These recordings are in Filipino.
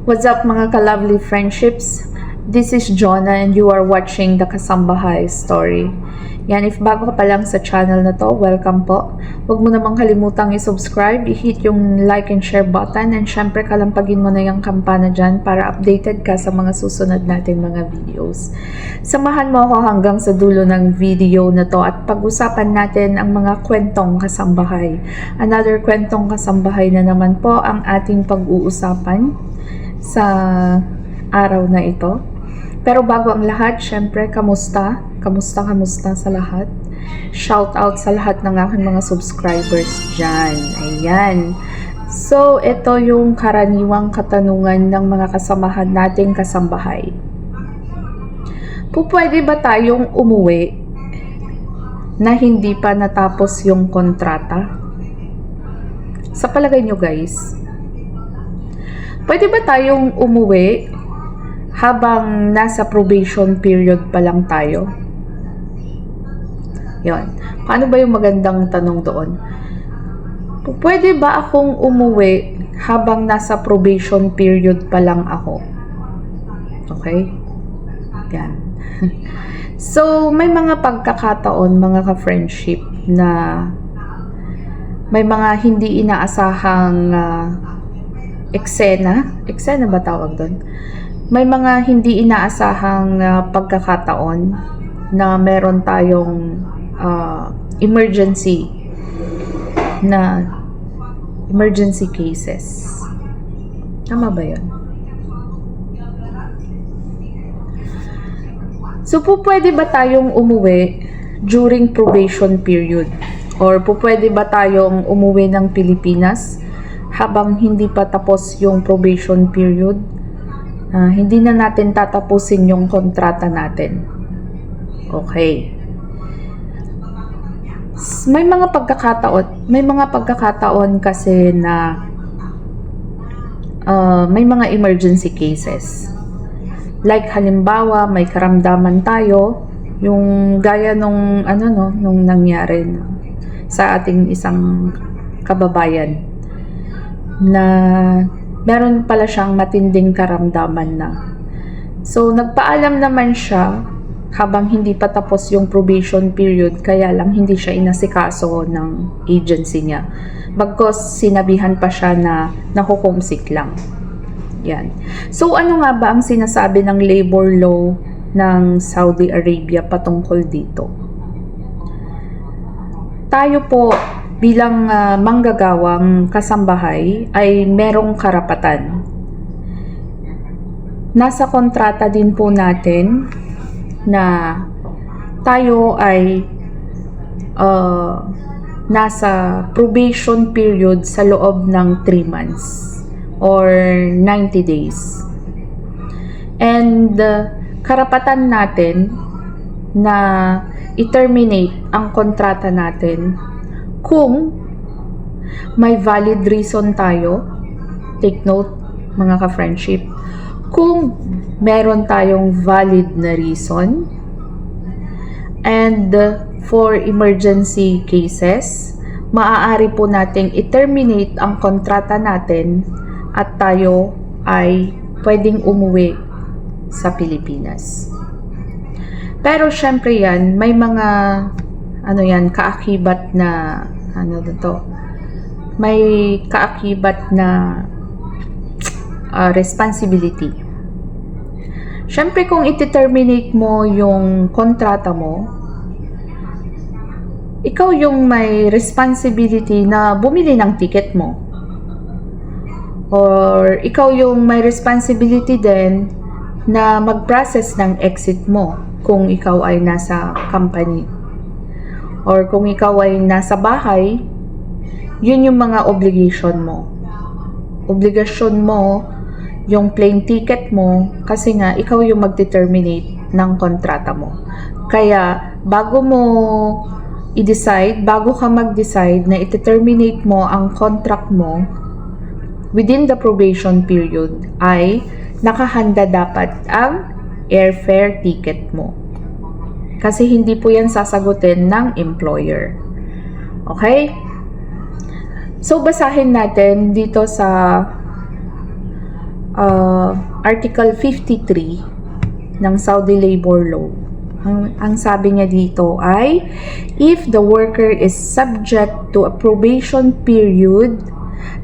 What's up mga ka-lovely friendships? This is Jonah and you are watching the Kasambahay Story. Yan, if bago ka pa lang sa channel na to, welcome po. Huwag mo namang kalimutang i-subscribe, i-hit yung like and share button, and syempre kalampagin mo na yung kampana dyan para updated ka sa mga susunod nating mga videos. Samahan mo ako hanggang sa dulo ng video na to at pag-usapan natin ang mga kwentong kasambahay. Another kwentong kasambahay na naman po ang ating pag-uusapan sa araw na ito. Pero bago ang lahat, syempre, kamusta sa lahat? Shout out sa lahat ng aking mga subscribers dyan. Ayan. So, ito yung karaniwang katanungan ng mga kasamahan nating kasambahay. Pwede ba tayong umuwi na hindi pa natapos yung kontrata? Sa palagay nyo guys, pwede ba tayong umuwi habang nasa probation period pa lang tayo? Yon. Paano ba yung magandang tanong doon? Pwede ba akong umuwi habang nasa probation period pa lang ako? Okay? Yan. So, may mga pagkakataon, mga ka-friendship, na may mga hindi inaasahang eksena ba tawag doon? May mga hindi inaasahang pagkakataon na meron tayong emergency cases. Tama ba yun? So, pwede ba tayong umuwi during probation period? Or pwede ba tayong umuwi ng Pilipinas habang hindi pa tapos yung probation period? Hindi na natin tatapusin yung kontrata natin. Okay. May mga pagkakataon kasi na may mga emergency cases. Like halimbawa, may karamdaman tayo, yung gaya nung nangyari sa ating isang kababayan na meron pala siyang matinding karamdaman na. So, nagpaalam naman siya habang hindi pa tapos yung probation period, kaya lang hindi siya inasikaso ng agency niya. Bagkos sinabihan pa siya na nakukumsik lang. Yan. So, ano nga ba ang sinasabi ng labor law ng Saudi Arabia patungkol dito? Tayo po bilang manggagawang kasambahay ay merong karapatan. Nasa kontrata din po natin na tayo ay nasa probation period sa loob ng 3 months or 90 days. And karapatan natin na i-terminate ang kontrata natin kung may valid reason tayo. Take note mga ka-friendship, kung meron tayong valid na reason. And for emergency cases, maaari po nating i-terminate ang kontrata natin at tayo ay pwedeng umuwi sa Pilipinas. Pero syempre yan, may mga kaakibat na may kaakibat na responsibility. Syempre kung iti-terminate mo yung kontrata mo, ikaw yung may responsibility na bumili ng ticket mo. Or ikaw yung may responsibility din na mag-process ng exit mo kung ikaw ay nasa company. Or kung ikaw ay nasa bahay, yun yung mga obligation mo. Obligasyon mo yung plane ticket mo kasi nga ikaw yung mag-determinate ng kontrata mo. Kaya bago ka mag-decide na i-terminate mo ang contract mo within the probation period, ay nakahanda dapat ang airfare ticket mo. Kasi hindi po yan sasagutin ng employer. Okay? So, basahin natin dito sa Article 53 ng Saudi Labor Law. Ang sabi niya dito ay, if the worker is subject to a probation period,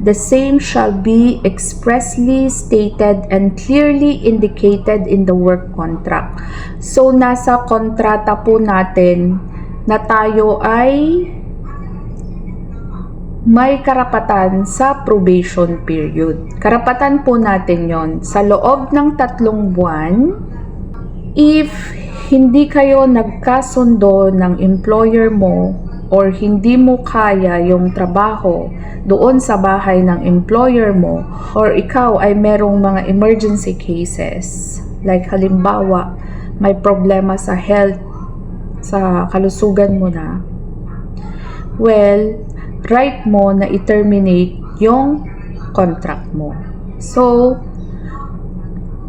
the same shall be expressly stated and clearly indicated in the work contract. So, nasa kontrata po natin na tayo ay may karapatan sa probation period. Karapatan po natin yon sa loob ng 3 buwan. If hindi kayo nagkasundo ng employer mo or hindi mo kaya yung trabaho doon sa bahay ng employer mo, or ikaw ay merong mga emergency cases, like halimbawa may problema sa health, sa kalusugan mo na, well, right mo na i-terminate yung contract mo. So,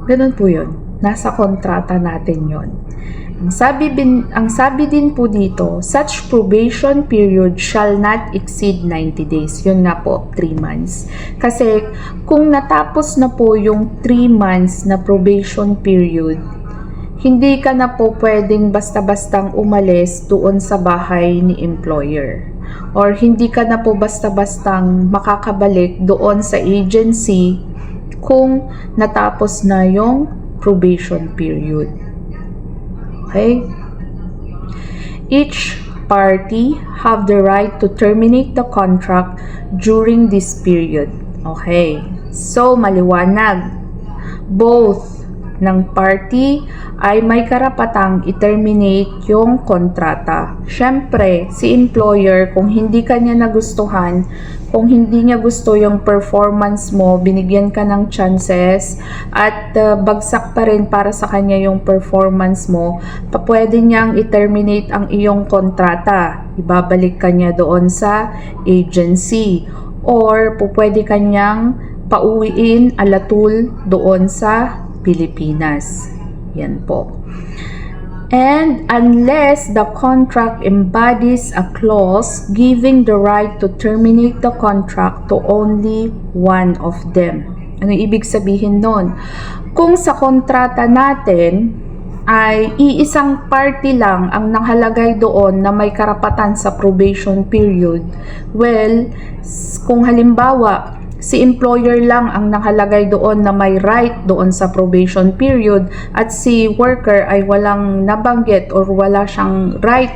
ganun po yun. Nasa kontrata natin yon. Ang sabi din po dito, such probation period shall not exceed 90 days. Yun nga po, 3 months. Kasi kung natapos na po yung 3 months na probation period, hindi ka na po pwedeng basta-bastang umalis doon sa bahay ni employer. Or hindi ka na po basta-bastang makakabalik doon sa agency kung natapos na yung probation period. Okay? Each party have the right to terminate the contract during this period. Okay. So, maliwanag. Both ng party ay may karapatang i-terminate yung kontrata. Siyempre, si employer, kung hindi kanya nagustuhan, kung hindi niya gusto yung performance mo, binigyan ka ng chances, at bagsak pa rin para sa kanya yung performance mo, pwede niyang i-terminate ang iyong kontrata. Ibabalik ka niya doon sa agency. Or, pwede kanyang pauwiin alatul doon sa Pilipinas. Yan po. And unless the contract embodies a clause giving the right to terminate the contract to only one of them. Ano ibig sabihin nun? Kung sa kontrata natin ay iisang party lang ang nakalagay doon na may karapatan sa probation period, well, kung halimbawa si employer lang ang nakalagay doon na may right doon sa probation period at si worker ay walang nabanggit or wala siyang right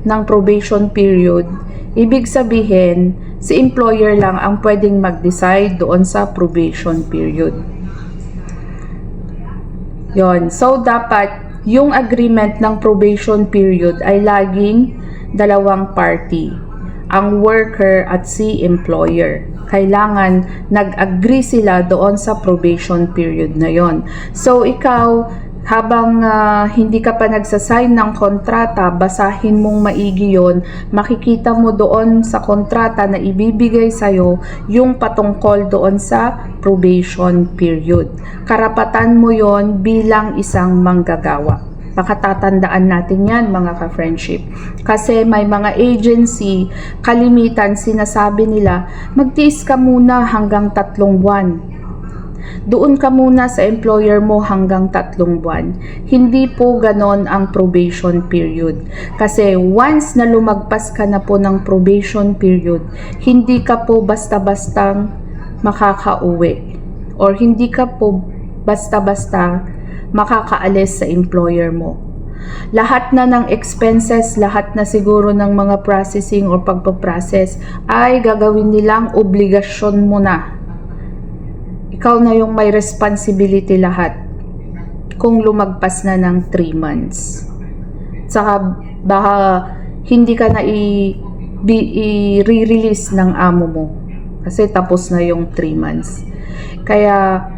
ng probation period, ibig sabihin, si employer lang ang pwedeng mag-decide doon sa probation period. Yon. So, dapat yung agreement ng probation period ay laging dalawang party, ang worker at si employer. Kailangan nag-agree sila doon sa probation period na yon. So, ikaw, habang hindi ka pa nagsasign ng kontrata, basahin mong maigi yon, makikita mo doon sa kontrata na ibibigay sa'yo yung patungkol doon sa probation period. Karapatan mo yon bilang isang manggagawa. Makatatandaan natin yan, mga ka-friendship. Kasi may mga agency, kalimitan sinasabi nila, magtiis ka muna hanggang 3 buwan. Doon ka muna sa employer mo hanggang 3 buwan. Hindi po ganon ang probation period. Kasi once na lumagpas ka na po ng probation period, hindi ka po basta-bastang makakauwi. Or hindi ka po basta-basta makakaalis sa employer mo. Lahat na ng expenses, lahat na siguro ng mga processing or pagpaprocess ay gagawin nilang obligasyon mo na. Ikaw na yung may responsibility lahat kung lumagpas na ng 3 months. Saka baka hindi ka na i-release ng amo mo kasi tapos na yung 3 months. Kaya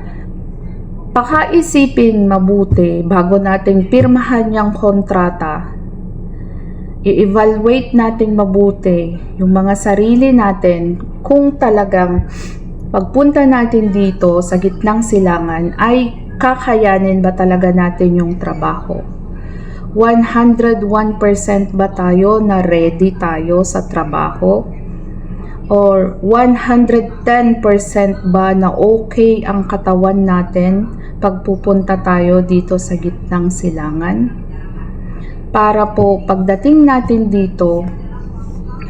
pakaisipin mabuti bago nating pirmahan yung kontrata. I-evaluate natin mabuti yung mga sarili natin kung talagang pagpunta natin dito sa gitnang silangan ay kakayanin ba talaga natin yung trabaho. 101% ba tayo na ready tayo sa trabaho? or 110% ba na okay ang katawan natin pag pupunta tayo dito sa gitnang silangan? Para po pagdating natin dito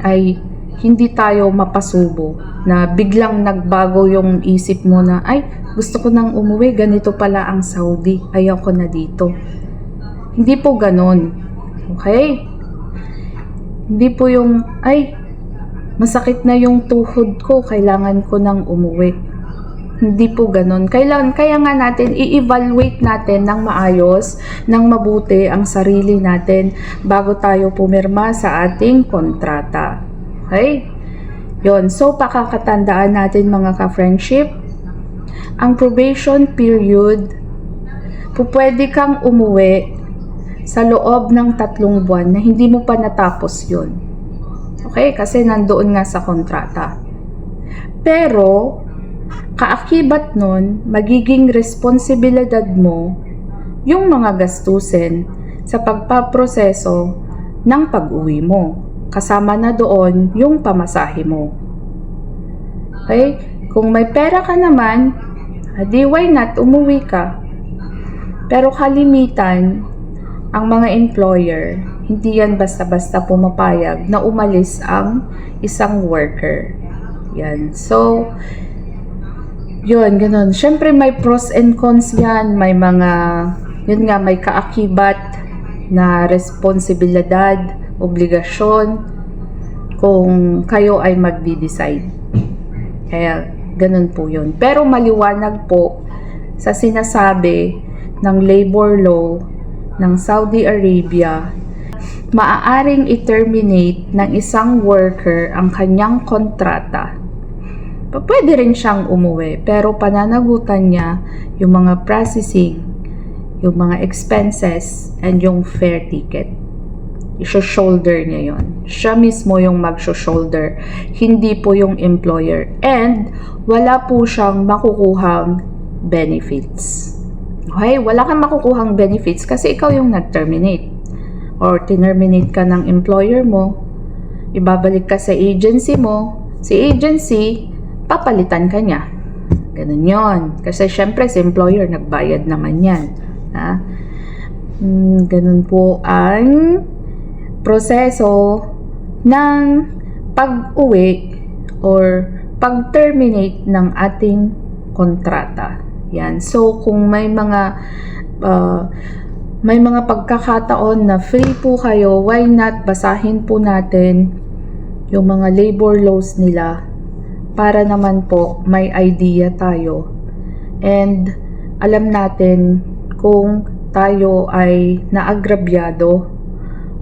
ay hindi tayo mapasubo na biglang nagbago yung isip mo na ay gusto ko nang umuwi, ganito pala ang Saudi, ayaw ko na dito. Hindi po ganon. Okay? Hindi po yung ay masakit na yung tuhod ko, kailangan ko nang umuwi. Hindi po ganon. Kaya nga natin, i-evaluate natin ng maayos, ng mabuti ang sarili natin bago tayo pumirma sa ating kontrata. Okay? Yon. So, pakakatandaan natin mga ka-friendship, ang probation period, pwede kang umuwi sa loob ng 3 buwan na hindi mo pa natapos yun. Okay? Kasi nandoon nga sa kontrata. Pero, kaakibat nun, magiging responsibilidad mo yung mga gastusin sa pagpaproseso ng pag-uwi mo. Kasama na doon yung pamasahe mo. Okay? Kung may pera ka naman, di why not umuwi ka? Pero kalimitan, ang mga employer, hindi yan basta-basta pumapayag na umalis ang isang worker. Yan. So, yun, ganun. Siyempre may pros and cons yan. May mga, yun nga, may kaakibat na responsibilidad, obligasyon, kung kayo ay magdi-decide. Kaya, ganun po yun. Pero maliwanag po sa sinasabi ng labor law ng Saudi Arabia, maaaring i-terminate ng isang worker ang kanyang kontrata. Pwede rin siyang umuwi, pero pananagutan niya yung mga processing, yung mga expenses, and yung fare ticket. I-shoulder niya yon. Siya mismo yung mag-shoulder, hindi po yung employer. And wala po siyang makukuhang benefits. Okay? Wala kang makukuhang benefits kasi ikaw yung nag-terminate. Or tinerminate ka ng employer mo, ibabalik ka sa agency mo, si agency, papalitan ka niya. Ganun yon. Kasi syempre si employer nagbayad naman yan. Ha? Ganun po ang proseso ng pag-uwi or pag-terminate ng ating kontrata. Yan. So, kung may mga pagkakataon na free po kayo, why not basahin po natin yung mga labor laws nila para naman po may idea tayo and alam natin kung tayo ay naagrabyado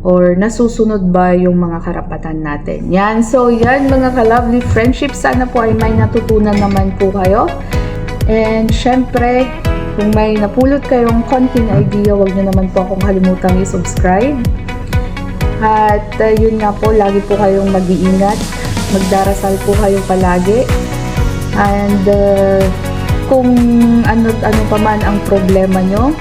or nasusunod ba yung mga karapatan natin. Yan. So, yan mga ka-lovely friendship. Sana po ay may natutunan naman po kayo. And syempre, kung may napulot kayong konting idea, huwag nyo naman po akong kalimutang i-subscribe. At yun nga po, lagi po kayong mag-iingat. Magdarasal po kayo palagi. And kung ano pa man ang problema nyo,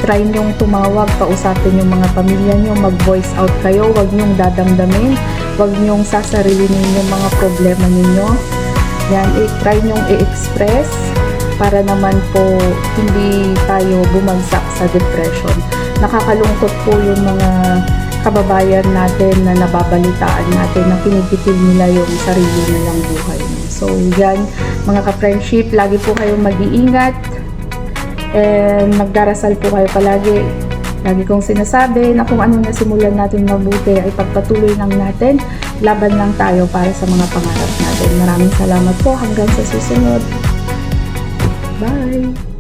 try nyong tumawag, kausapin yung mga pamilya nyo, mag-voice out kayo, huwag nyong dadamdamin, huwag nyong sasarilinin yung mga problema ninyo. Yan, try nyong i-express para naman po hindi tayo bumagsak sa depression. Nakakalungkot po yung mga kababayan natin na nababalitaan natin na pinipitil nila yung sarili nilang buhay. So, yan, mga ka-friendship, lagi po kayong mag-iingat and magdarasal po kayo palagi. Lagi kong sinasabi na kung anong nasimulan natin mabuti ay pagpatuloy lang natin, laban lang tayo para sa mga pangarap natin. Maraming salamat po, hanggang sa susunod. Bye!